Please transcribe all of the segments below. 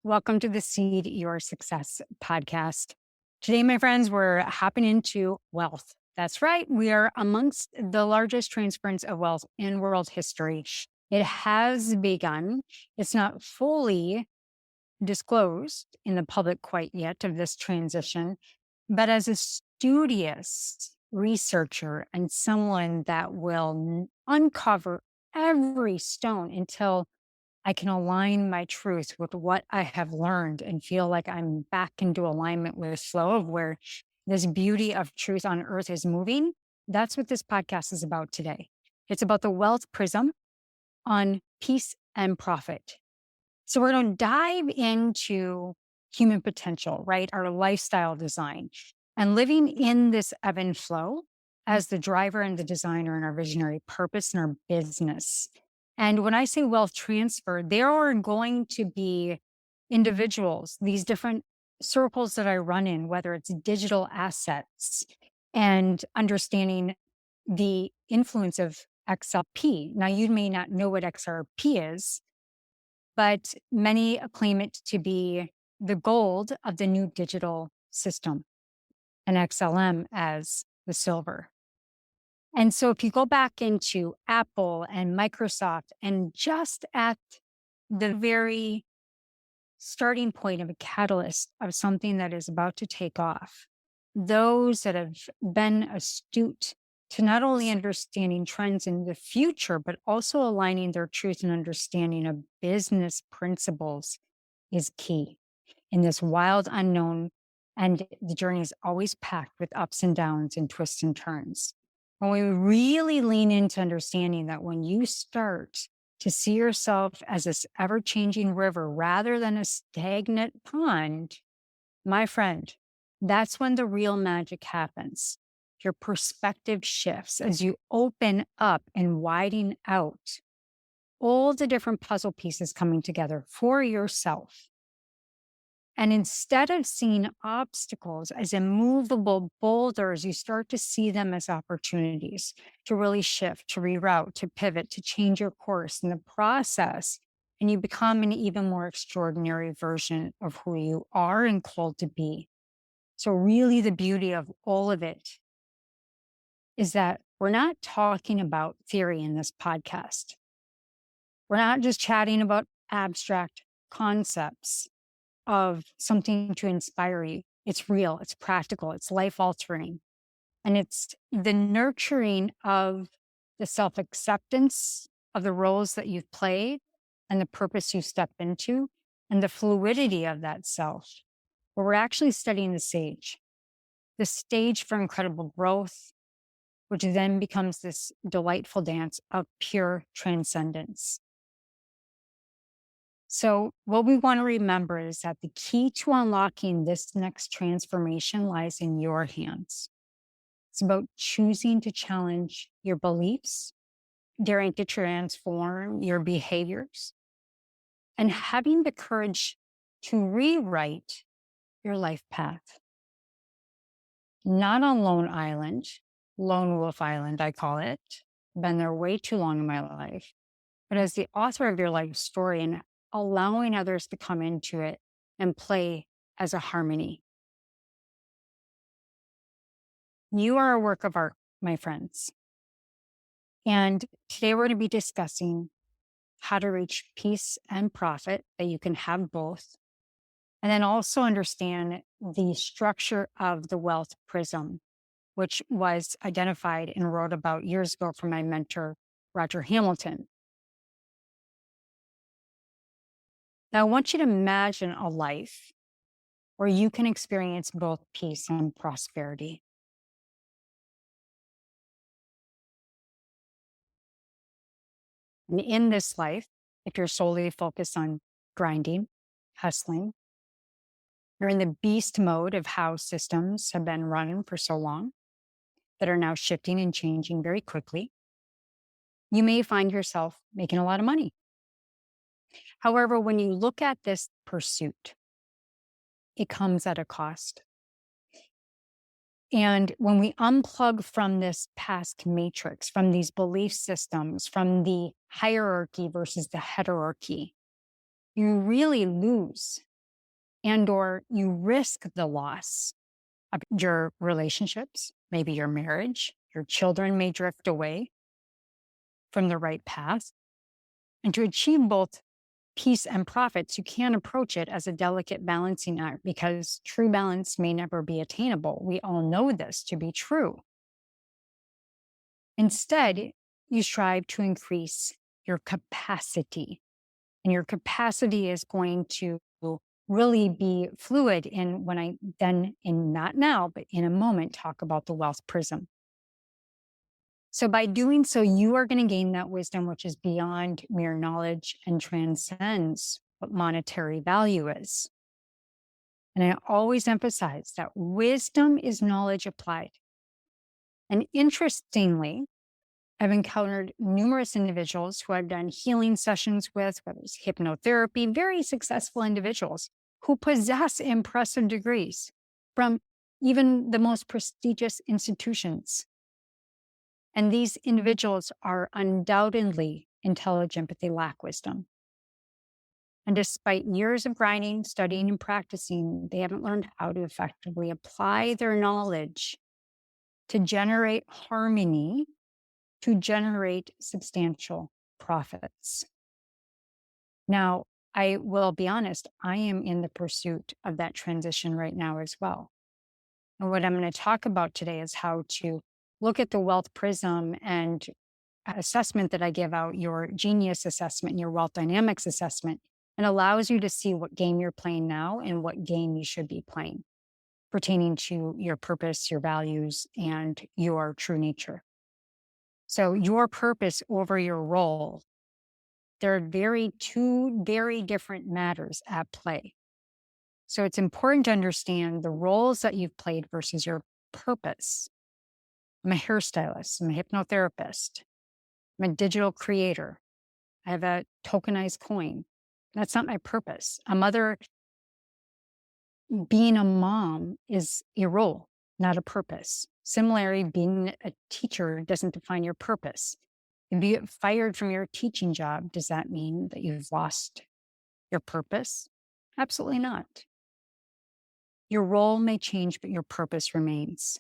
Welcome to the Seed Your Success podcast. Today, my friends, we're hopping into wealth. That's right. We are amongst the largest transference of wealth in world history. It has begun. It's not fully disclosed in the public quite yet of this transition, but as a studious researcher and someone that will uncover every stone until I can align my truth with what I have learned and feel like I'm back into alignment with flow of where this beauty of truth on earth is moving. That's what this podcast is about today. It's about the wealth prism on peace and profit. So we're going to dive into human potential, right? Our lifestyle design and living in this ebb and flow as the driver and the designer in our visionary purpose in our business. And when I say wealth transfer, there are going to be individuals, these different circles that I run in, whether it's digital assets and understanding the influence of XLP. Now, you may not know what XRP is, but many claim it to be the gold of the new digital system and XLM as the silver. And so if you go back into Apple and Microsoft and just at the very starting point of a catalyst of something that is about to take off, those that have been astute to not only understanding trends in the future, but also aligning their truth and understanding of business principles is key in this wild unknown. And the journey is always packed with ups and downs and twists and turns. When we really lean into understanding that when you start to see yourself as this ever changing river rather than a stagnant pond, my friend, that's when the real magic happens. Your perspective shifts as you open up and widen out all the different puzzle pieces coming together for yourself. And instead of seeing obstacles as immovable boulders, you start to see them as opportunities to really shift, to reroute, to pivot, to change your course in the process. And you become an even more extraordinary version of who you are and called to be. So, really, the beauty of all of it is that we're not talking about theory in this podcast. We're not just chatting about abstract concepts of something to inspire you. It's real, it's practical, it's life altering. And it's the nurturing of the self acceptance of the roles that you've played and the purpose you step into and the fluidity of that self, where we're actually studying the stage for incredible growth, which then becomes this delightful dance of pure transcendence. So, what we want to remember is that the key to unlocking this next transformation lies in your hands. It's about choosing to challenge your beliefs, daring to transform your behaviors, and having the courage to rewrite your life path. Not on Lone Wolf Island, I call it. Been there way too long in my life. But as the author of your life story and allowing others to come into it and play as a harmony. You are a work of art, my friends. And today we're going to be discussing how to reach peace and profit, that you can have both. And then also understand the structure of the wealth prism, which was identified and wrote about years ago from my mentor, Roger Hamilton. Now, I want you to imagine a life where you can experience both peace and prosperity. And in this life, if you're solely focused on grinding, hustling, you're in the beast mode of how systems have been running for so long that are now shifting and changing very quickly. You may find yourself making a lot of money. However, when you look at this pursuit, it comes at a cost. And when we unplug from this past matrix, from these belief systems, from the hierarchy versus the heterarchy, you really lose and or you risk the loss of your relationships, maybe your marriage, your children may drift away from the right path. And to achieve both peace and profits, you can't approach it as a delicate balancing act because true balance may never be attainable. We all know this to be true. Instead, you strive to increase your capacity. And your capacity is going to really be fluid in when I then, in not now, but in a moment, talk about the wealth prism. So by doing so, you are going to gain that wisdom, which is beyond mere knowledge and transcends what monetary value is. And I always emphasize that wisdom is knowledge applied. And interestingly, I've encountered numerous individuals who I've done healing sessions with, whether it's hypnotherapy, very successful individuals who possess impressive degrees from even the most prestigious institutions. And these individuals are undoubtedly intelligent, but they lack wisdom. And despite years of grinding, studying, and practicing, they haven't learned how to effectively apply their knowledge to generate harmony, to generate substantial profits. Now, I will be honest, I am in the pursuit of that transition right now as well. And what I'm going to talk about today is how to look at the wealth prism and assessment that I give out, your genius assessment and your wealth dynamics assessment, and allows you to see what game you're playing now and what game you should be playing pertaining to your purpose, your values, and your true nature. So your purpose over your role, there are two very different matters at play. So it's important to understand the roles that you've played versus your purpose. I'm a hairstylist. I'm a hypnotherapist. I'm a digital creator. I have a tokenized coin. That's not my purpose. Being a mom is a role, not a purpose. Similarly, being a teacher doesn't define your purpose. If you get fired from your teaching job, does that mean that you've lost your purpose? Absolutely not. Your role may change, but your purpose remains.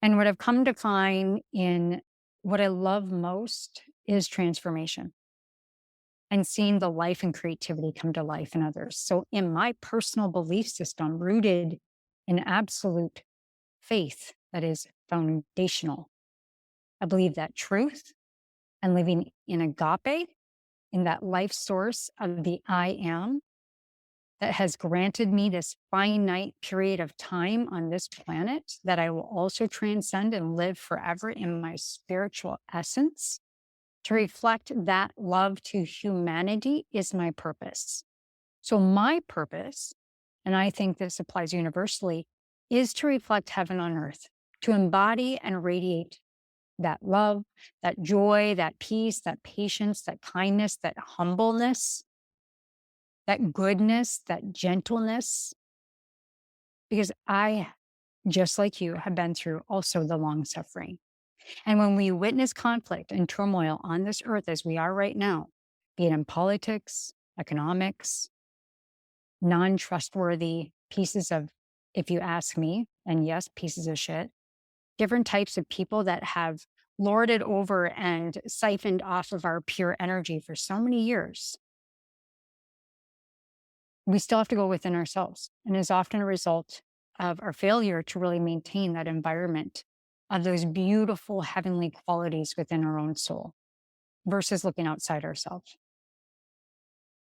And what I've come to find in what I love most is transformation and seeing the life and creativity come to life in others. So, in my personal belief system, rooted in absolute faith that is foundational, I believe that truth and living in agape, in that life source of the I am that has granted me this finite period of time on this planet that I will also transcend and live forever in my spiritual essence. To reflect that love to humanity is my purpose. So my purpose, and I think this applies universally, is to reflect heaven on earth, to embody and radiate that love, that joy, that peace, that patience, that kindness, that humbleness, that goodness, that gentleness. Because I, just like you, have been through also the long suffering. And when we witness conflict and turmoil on this earth as we are right now, be it in politics, economics, non-trustworthy pieces of, if you ask me, and yes, pieces of shit, different types of people that have lorded over and siphoned off of our pure energy for so many years, we still have to go within ourselves. And is often a result of our failure to really maintain that environment of those beautiful heavenly qualities within our own soul versus looking outside ourselves.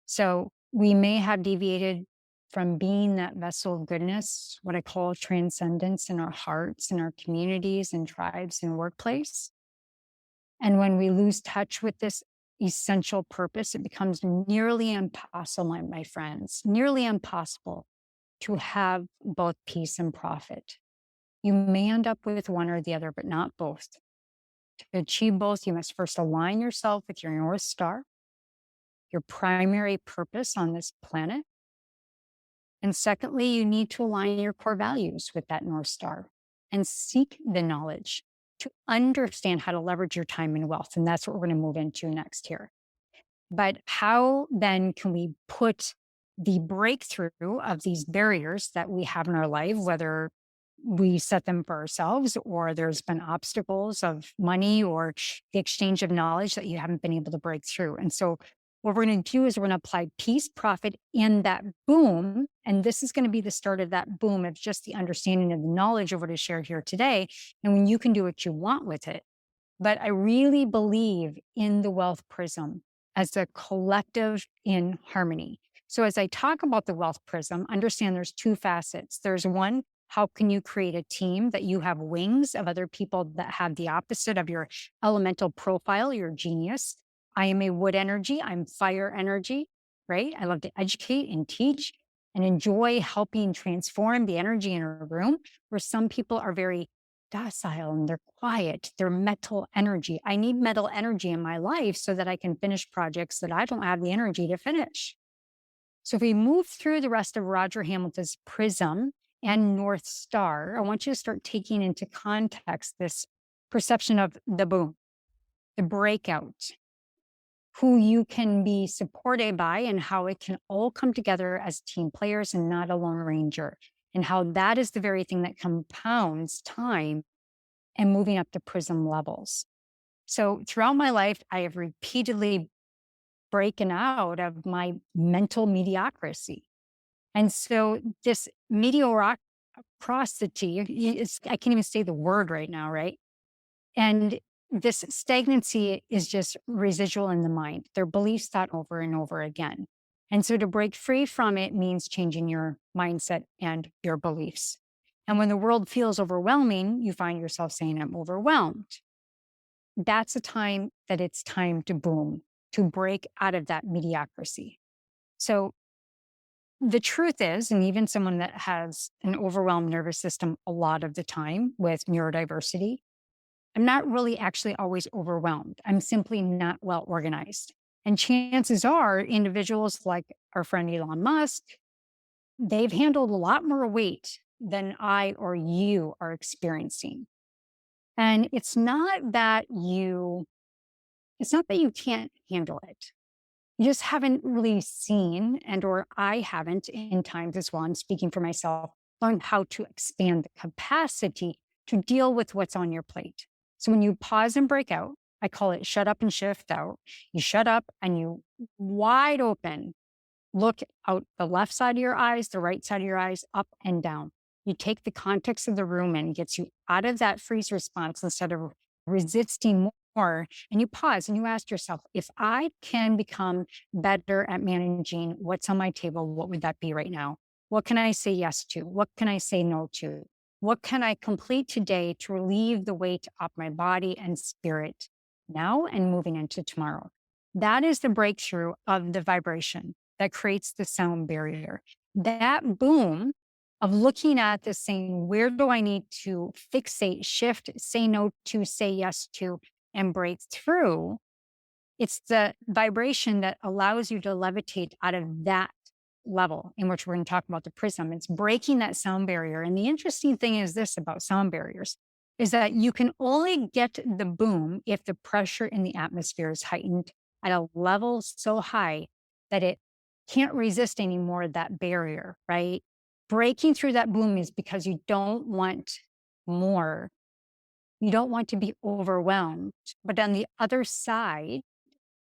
So we may have deviated from being that vessel of goodness, what I call transcendence in our hearts, in our communities and tribes and workplace. And when we lose touch with this essential purpose, it becomes nearly impossible, my friends, nearly impossible to have both peace and profit. You may end up with one or the other, but not both. To achieve both, you must first align yourself with your North Star, your primary purpose on this planet. And secondly, you need to align your core values with that North Star and seek the knowledge to understand how to leverage your time and wealth. And that's what we're going to move into next here. But how then can we put the breakthrough of these barriers that we have in our life, whether we set them for ourselves or there's been obstacles of money or the exchange of knowledge that you haven't been able to break through. And so what we're going to do is we're going to apply peace, profit in that boom. And this is going to be the start of that boom of just the understanding of the knowledge of what is shared here today. And when you can do what you want with it. But I really believe in the wealth prism as a collective in harmony. So as I talk about the wealth prism, understand there's two facets. There's one, how can you create a team that you have wings of other people that have the opposite of your elemental profile, your genius. I am a wood energy, I'm fire energy, right? I love to educate and teach and enjoy helping transform the energy in a room, where some people are very docile and they're quiet, they're metal energy. I need metal energy in my life so that I can finish projects that I don't have the energy to finish. So if we move through the rest of Roger Hamilton's prism and North Star, I want you to start taking into context this perception of the boom, the breakout, who you can be supported by, and how it can all come together as team players and not a lone ranger, and how that is the very thing that compounds time and moving up to prism levels. So throughout my life, I have repeatedly broken out of my mental mediocrity. And so this mediocrity, I can't even say the word right now, right? And this stagnancy is just residual in the mind. Their beliefs thought over and over again. And so to break free from it means changing your mindset and your beliefs. And when the world feels overwhelming, you find yourself saying, I'm overwhelmed. That's a time that it's time to boom, to break out of that mediocrity. So the truth is, and even someone that has an overwhelmed nervous system a lot of the time with neurodiversity, I'm not really actually always overwhelmed. I'm simply not well organized. And chances are, individuals like our friend Elon Musk, they've handled a lot more weight than I or you are experiencing. And it's not that you can't handle it. You just haven't really seen, and or I haven't in times as well, I'm speaking for myself, learned how to expand the capacity to deal with what's on your plate. So when you pause and break out, I call it shut up and shift out. You shut up and you wide open, look out the left side of your eyes, the right side of your eyes, up and down. You take the context of the room and gets you out of that freeze response instead of resisting more. And you pause and you ask yourself, if I can become better at managing what's on my table, what would that be right now? What can I say yes to? What can I say no to? What can I complete today to relieve the weight off my body and spirit now and moving into tomorrow? That is the breakthrough of the vibration that creates the sound barrier. That boom of looking at this saying, where do I need to fixate, shift, say no to, say yes to, and break through? It's the vibration that allows you to levitate out of that level, in which we're going to talk about the prism. It's breaking that sound barrier. And the interesting thing is this about sound barriers is that you can only get the boom if the pressure in the atmosphere is heightened at a level so high that it can't resist anymore that barrier, right? Breaking through that boom is because you don't want more. You don't want to be overwhelmed. But on the other side,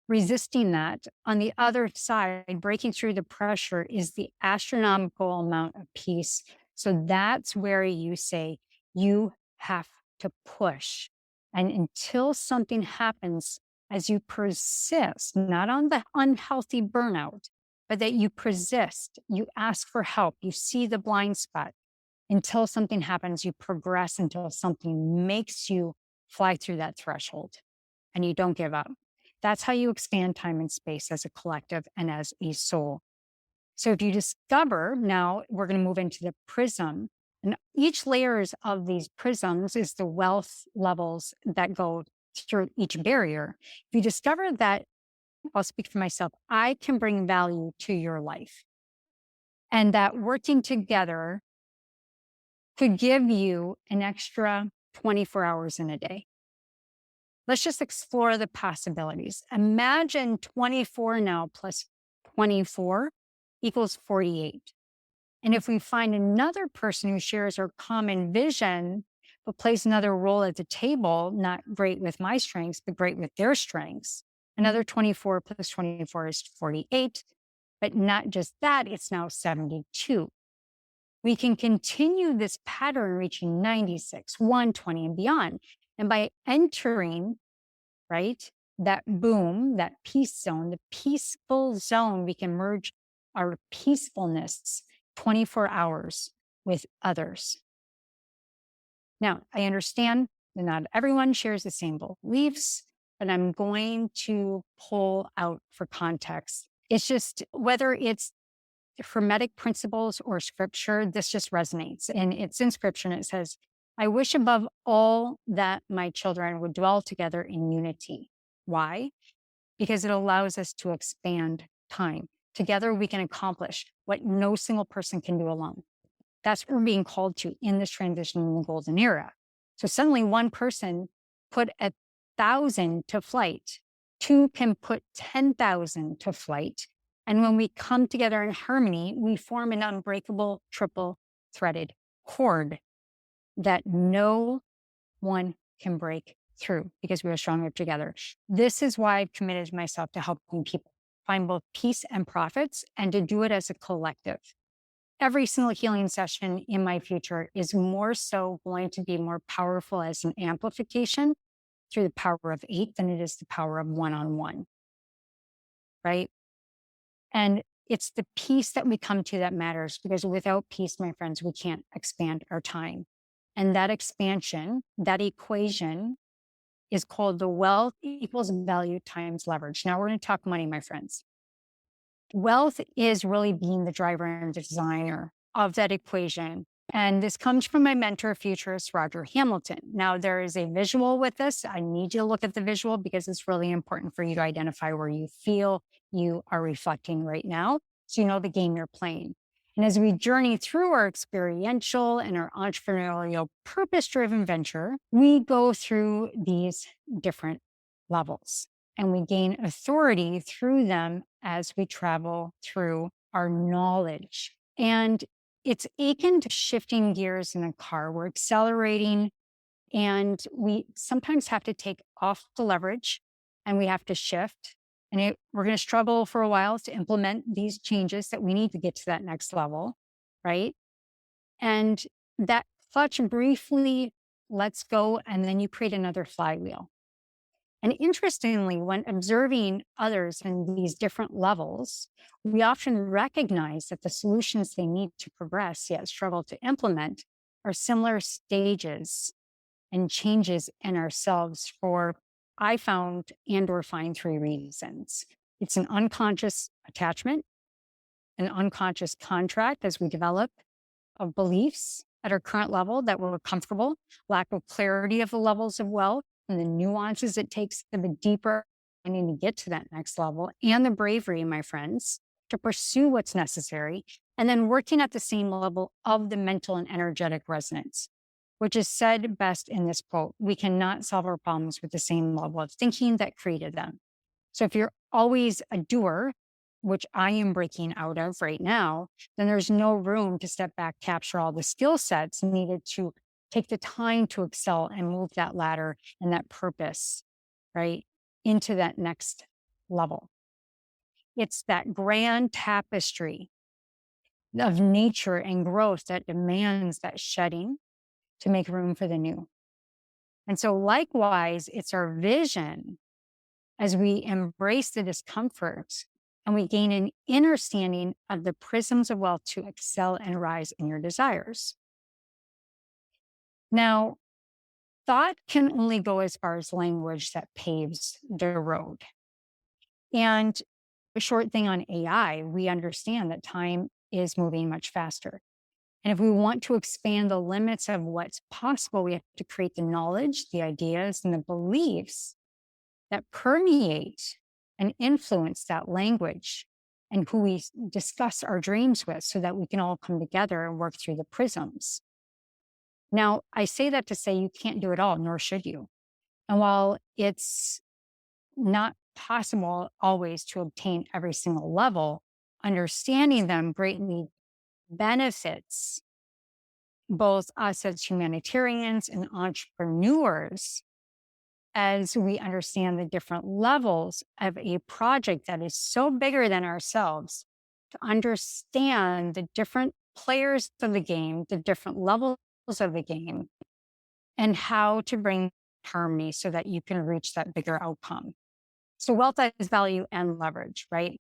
resisting that, on the other side, breaking through the pressure is the astronomical amount of peace. So that's where you say, you have to push. And until something happens, as you persist, not on the unhealthy burnout, but that you persist, you ask for help, you see the blind spot. Until something happens, you progress until something makes you fly through that threshold and you don't give up. That's how you expand time and space as a collective and as a soul. So if you discover, now we're going to move into the prism, and each layers of these prisms is the wealth levels that go through each barrier. If you discover that, I'll speak for myself, I can bring value to your life, and that working together could give you an extra 24 hours in a day. Let's just explore the possibilities. Imagine 24 now plus 24 equals 48. And if we find another person who shares our common vision, but plays another role at the table, not great with my strengths, but great with their strengths, another 24 plus 24 is 48. But not just that, it's now 72. We can continue this pattern reaching 96, 120, and beyond. And by entering, right, that boom, that peace zone, the peaceful zone, we can merge our peacefulness 24 hours with others. Now, I understand that not everyone shares the same beliefs, but I'm going to pull out for context. It's just whether it's Hermetic principles or scripture, this just resonates. And it's in scripture, and it says, I wish above all that my children would dwell together in unity. Why? Because it allows us to expand time. Together, we can accomplish what no single person can do alone. That's what we're being called to in this transition in the golden era. So suddenly one person put 1,000 to flight. Two can put 10,000 to flight. And when we come together in harmony, we form an unbreakable triple threaded cord that no one can break through because we are stronger together. This is why I've committed myself to helping people find both peace and profits and to do it as a collective. Every single healing session in my future is more so going to be more powerful as an amplification through the power of 8 than it is the power of one-on-one, right? And it's the peace that we come to that matters, because without peace, my friends, we can't expand our time. And that expansion, that equation is called the wealth equals value times leverage. Now we're going to talk money, my friends. Wealth is really being the driver and designer of that equation. And this comes from my mentor, futurist Roger Hamilton. Now, there is a visual with this. I need you to look at the visual because it's really important for you to identify where you feel you are reflecting right now, so you know the game you're playing. And as we journey through our experiential and our entrepreneurial purpose-driven venture, we go through these different levels and we gain authority through them as we travel through our knowledge. And it's akin to shifting gears in a car. We're accelerating and we sometimes have to take off the leverage and we have to shift. And we're going to struggle for a while to implement these changes that we need to get to that next level, right? And that clutch briefly lets go, and then you create another flywheel. And interestingly, when observing others in these different levels, we often recognize that the solutions they need to progress yet struggle to implement are similar stages and changes in ourselves for, I found and or find, 3 reasons. It's an unconscious attachment, an unconscious contract as we develop of beliefs at our current level that we're comfortable, lack of clarity of the levels of wealth and the nuances it takes of a deeper understanding to get to that next level, and the bravery, my friends, to pursue what's necessary, and then working at the same level of the mental and energetic resonance, which is said best in this quote: we cannot solve our problems with the same level of thinking that created them. So if you're always a doer, which I am breaking out of right now, then there's no room to step back, capture all the skill sets needed to take the time to excel and move that ladder and that purpose, right, into that next level. It's that grand tapestry of nature and growth that demands that shedding to make room for the new. And so likewise, it's our vision as we embrace the discomfort and we gain an understanding of the prisms of wealth to excel and rise in your desires. Now, thought can only go as far as language that paves the road. And a short thing on AI, we understand that time is moving much faster. And if we want to expand the limits of what's possible, we have to create the knowledge, the ideas, and the beliefs that permeate and influence that language and who we discuss our dreams with, so that we can all come together and work through the prisms. Now, I say that to say you can't do it all, nor should you. And while it's not possible always to obtain every single level, understanding them greatly benefits both us as humanitarians and entrepreneurs as we understand the different levels of a project that is so bigger than ourselves, to understand the different players of the game, the different levels of the game, and how to bring harmony so that you can reach that bigger outcome. So, wealth has value and leverage, right?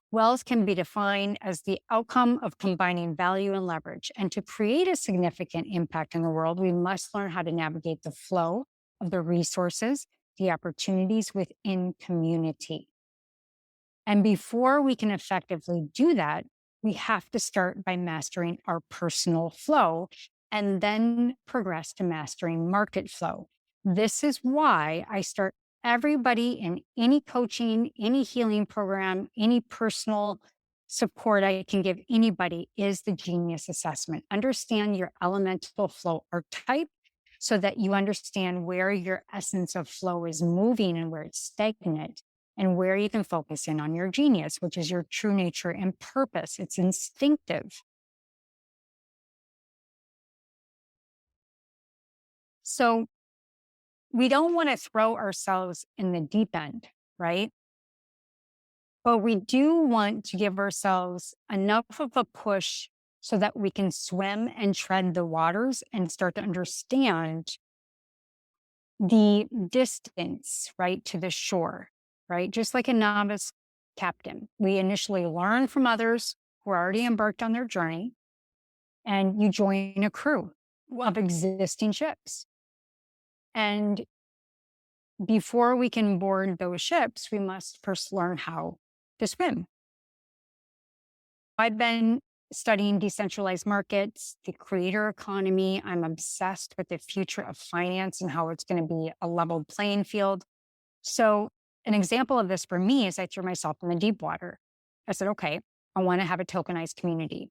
Wealth can be defined as the outcome of combining value and leverage. And to create a significant impact in the world, we must learn how to navigate the flow of the resources, the opportunities within community. And before we can effectively do that, we have to start by mastering our personal flow and then progress to mastering market flow. This is why I start everybody in any coaching, any healing program, any personal support I can give anybody is the genius assessment. Understand your elemental flow archetype so that you understand where your essence of flow is moving and where it's stagnant, and where you can focus in on your genius, which is your true nature and purpose. It's instinctive. So we don't want to throw ourselves in the deep end, right? But we do want to give ourselves enough of a push so that we can swim and tread the waters and start to understand the distance, right, to the shore, right? Just like a novice captain, we initially learn from others who are already embarked on their journey, and you join a crew of existing ships. And before we can board those ships, we must first learn how to swim. I've been studying decentralized markets, the creator economy. I'm obsessed with the future of finance and how it's going to be a level playing field. So, an example of this for me is I threw myself in the deep water. I said, okay, I want to have a tokenized community.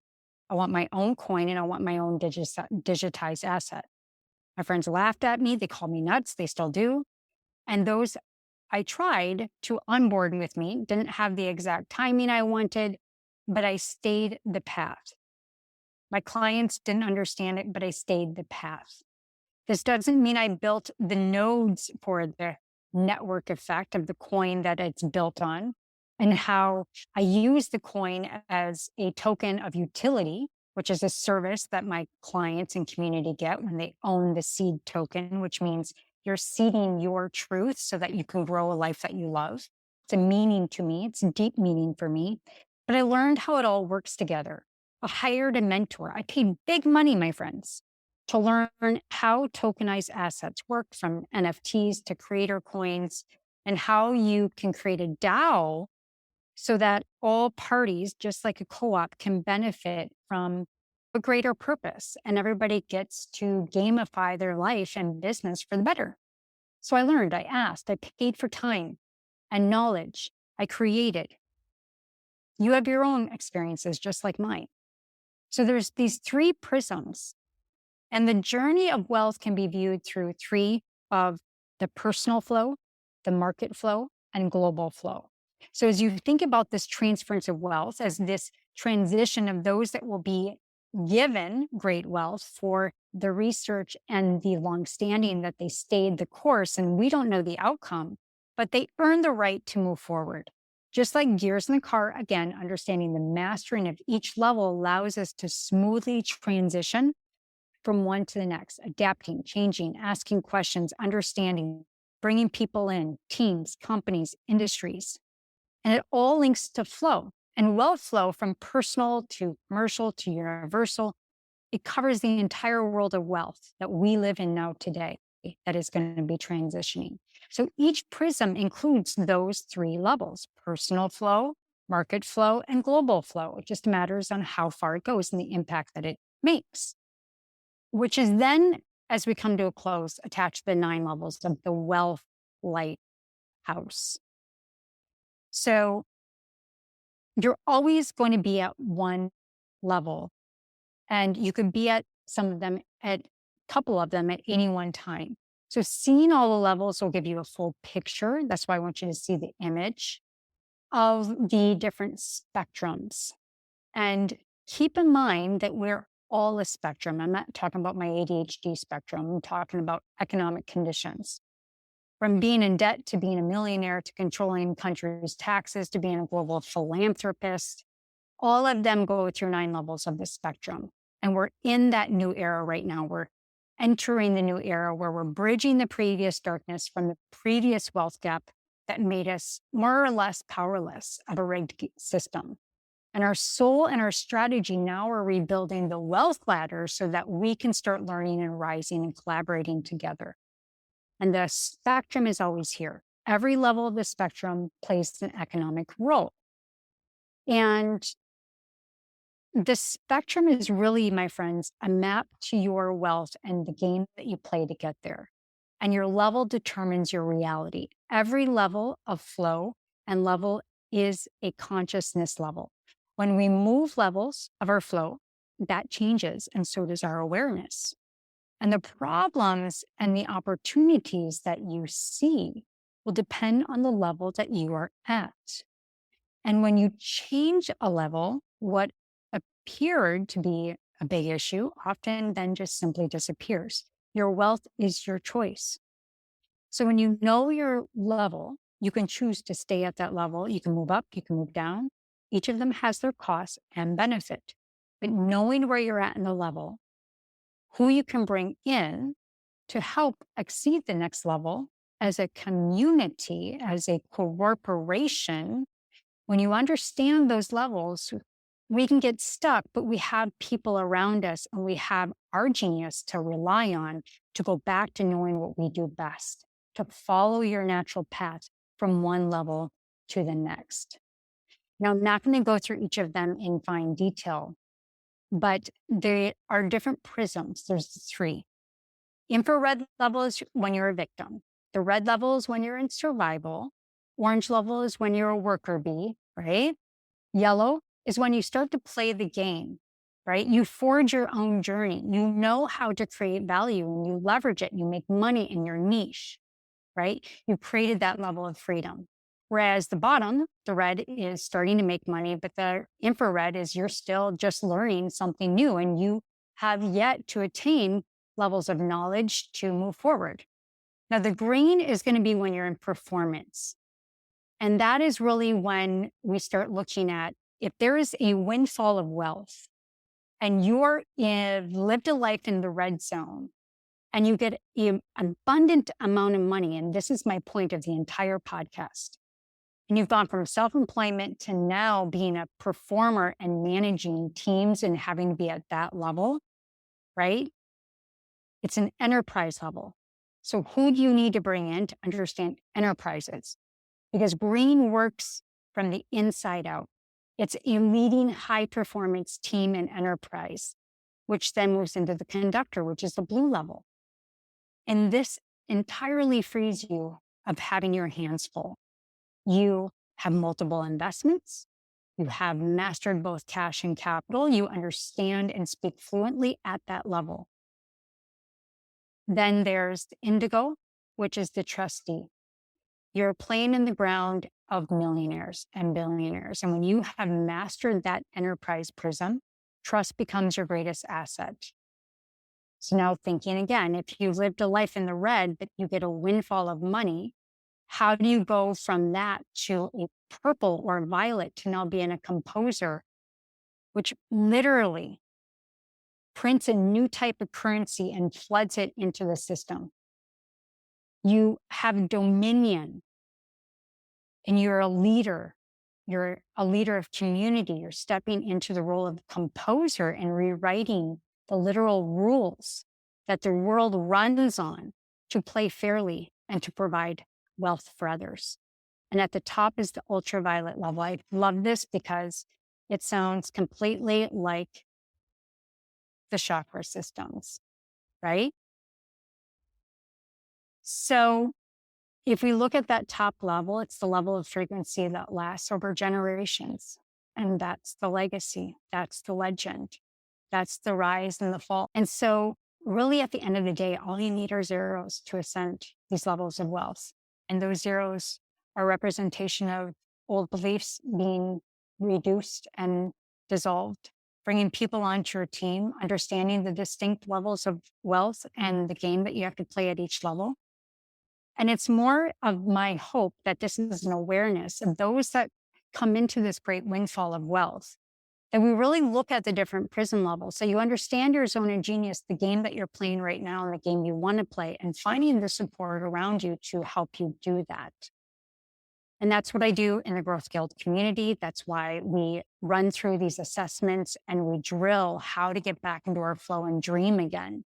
I want my own coin and I want my own digitized asset. My friends laughed at me. They called me nuts. They still do. And those I tried to onboard with me didn't have the exact timing I wanted, but I stayed the path. My clients didn't understand it, but I stayed the path. This doesn't mean I built the nodes for the network effect of the coin that it's built on, and how I use the coin as a token of utility, which is a service that my clients and community get when they own the seed token, which means you're seeding your truth so that you can grow a life that you love. It's a meaning to me. It's a deep meaning for me. But I learned how it all works together. I hired a mentor. I paid big money, my friends, to learn how tokenized assets work, from NFTs to creator coins, and how you can create a DAO so that all parties, just like a co-op, can benefit from a greater purpose and everybody gets to gamify their life and business for the better. So I learned, I asked, I paid for time and knowledge. I created. You have your own experiences just like mine. So there's these three prisms. And the journey of wealth can be viewed through three of the personal flow, the market flow, and global flow. So as you think about this transference of wealth as this transition of those that will be given great wealth for the research and the longstanding that they stayed the course, and we don't know the outcome, but they earn the right to move forward. Just like gears in the car, again, understanding the mastering of each level allows us to smoothly transition from one to the next, adapting, changing, asking questions, understanding, bringing people in, teams, companies, industries. And it all links to flow and wealth flow, from personal to commercial to universal. It covers the entire world of wealth that we live in now today that is going to be transitioning. So each prism includes those three levels: personal flow, market flow, and global flow. It just matters on how far it goes and the impact that it makes, which is then, as we come to a close, attached to the 9 levels of the wealth lighthouse. So you're always going to be at one level, and you could be at some of them, at a couple of them at any one time. So seeing all the levels will give you a full picture. That's why I want you to see the image. of the different spectrums. And keep in mind that we're all a spectrum. I'm not talking about my ADHD spectrum. I'm talking about economic conditions. From being in debt to being a millionaire to controlling countries' taxes to being a global philanthropist, all of them go through 9 levels of the spectrum. And we're in that new era right now. We're entering the new era where we're bridging the previous darkness from the previous wealth gap that made us more or less powerless of a rigged system. And our soul and our strategy now are rebuilding the wealth ladder so that we can start learning and rising and collaborating together. And the spectrum is always here. Every level of the spectrum plays an economic role. And the spectrum is really, my friends, a map to your wealth and the game that you play to get there. And your level determines your reality. Every level of flow and level is a consciousness level. When we move levels of our flow, that changes, and so does our awareness. And the problems and the opportunities that you see will depend on the level that you are at. And when you change a level, what appeared to be a big issue often then just simply disappears. Your wealth is your choice. So when you know your level, you can choose to stay at that level. You can move up, you can move down. Each of them has their cost and benefit. But knowing where you're at in the level, who you can bring in to help exceed the next level as a community, as a corporation, when you understand those levels, we can get stuck, but we have people around us and we have our genius to rely on to go back to knowing what we do best, to follow your natural path from one level to the next. Now, I'm not going to go through each of them in fine detail, but there are different prisms. There's 3. Infrared level is when you're a victim. The red level is when you're in survival. Orange level is when you're a worker bee, right? Yellow is when you start to play the game, right? You forge your own journey. You know how to create value and you leverage it. You make money in your niche, right? You created that level of freedom. Whereas the bottom, the red, is starting to make money, but the infrared is you're still just learning something new and you have yet to attain levels of knowledge to move forward. Now, the green is going to be when you're in performance. And that is really when we start looking at if there is a windfall of wealth and you're lived a life in the red zone and you get an abundant amount of money, and this is my point of the entire podcast, and you've gone from self-employment to now being a performer and managing teams and having to be at that level, right? It's an enterprise level. So who do you need to bring in to understand enterprises? Because green works from the inside out. It's a leading high-performance team and enterprise, which then moves into the conductor, which is the blue level. And this entirely frees you of having your hands full. You have multiple investments. You have mastered both cash and capital. You understand and speak fluently at that level. Then there's the indigo, which is the trustee. You're playing in the ground of millionaires and billionaires. And when you have mastered that enterprise prism, trust becomes your greatest asset. So now thinking again, if you lived a life in the red, but you get a windfall of money, how do you go from that to a purple or violet to now being a composer, which literally prints a new type of currency and floods it into the system? You have dominion and you're a leader. You're a leader of community. You're stepping into the role of composer and rewriting the literal rules that the world runs on to play fairly and to provide wealth for others. And at the top is the ultraviolet level. I love this because it sounds completely like the chakra systems, right? So if we look at that top level, it's the level of frequency that lasts over generations. And that's the legacy. That's the legend. That's the rise and the fall. And so really at the end of the day, all you need are zeros to ascend these levels of wealth. And those zeros are representation of old beliefs being reduced and dissolved, bringing people onto your team, understanding the distinct levels of wealth and the game that you have to play at each level. And it's more of my hope that this is an awareness of those that come into this great windfall of wealth, that we really look at the different prism levels. So you understand your zone of genius, the game that you're playing right now and the game you want to play, and finding the support around you to help you do that. And that's what I do in the Growth Guild community. That's why we run through these assessments and we drill how to get back into our flow and dream again.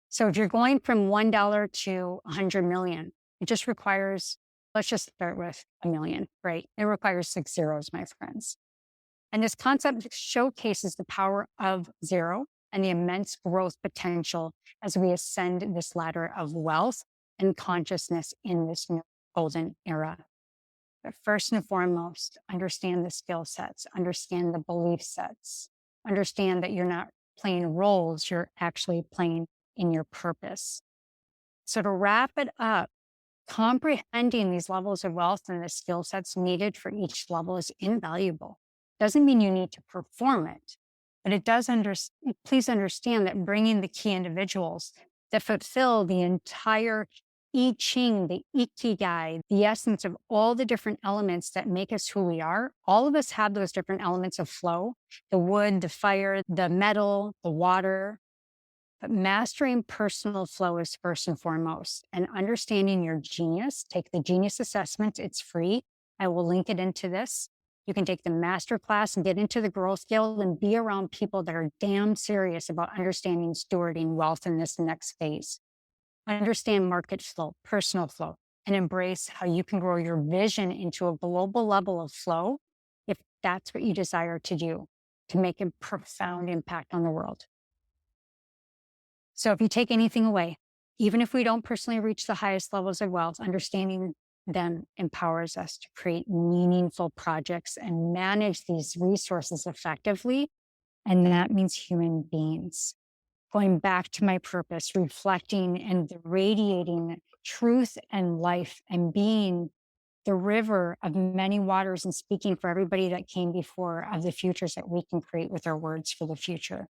So if you're going from $1 to 100 million, it just requires, let's just start with a million, right? It requires 6 zeros, my friends. And this concept showcases the power of zero and the immense growth potential as we ascend this ladder of wealth and consciousness in this new golden era. But first and foremost, understand the skill sets, understand the belief sets, understand that you're not playing roles, you're actually playing in your purpose. So to wrap it up, comprehending these levels of wealth and the skill sets needed for each level is invaluable. Doesn't mean you need to perform it, but it does please understand that bringing the key individuals that fulfill the entire I Ching, the Ikigai, the essence of all the different elements that make us who we are. All of us have those different elements of flow, the wood, the fire, the metal, the water. But mastering personal flow is first and foremost. And understanding your genius, take the genius assessment. It's free. I will link it into this. You can take the master class and get into the Growth Guild and be around people that are damn serious about understanding stewarding wealth in this next phase. Understand market flow, personal flow, and embrace how you can grow your vision into a global level of flow if that's what you desire to do to make a profound impact on the world. So if you take anything away, even if we don't personally reach the highest levels of wealth, understanding them empowers us to create meaningful projects and manage these resources effectively. And that means human beings. Going back to my purpose, reflecting and radiating truth and life and being the river of many waters and speaking for everybody that came before of the futures that we can create with our words for the future.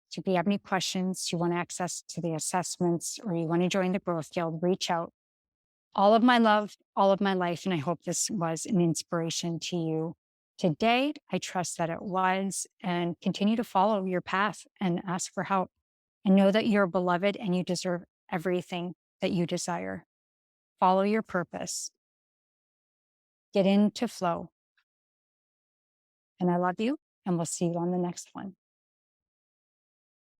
So if you have any questions, you want access to the assessments, or you want to join the Growth Guild, reach out. All of my love, all of my life, and I hope this was an inspiration to you today. I trust that it was, and continue to follow your path and ask for help. And know that you're beloved and you deserve everything that you desire. Follow your purpose. Get into flow. And I love you, and we'll see you on the next one.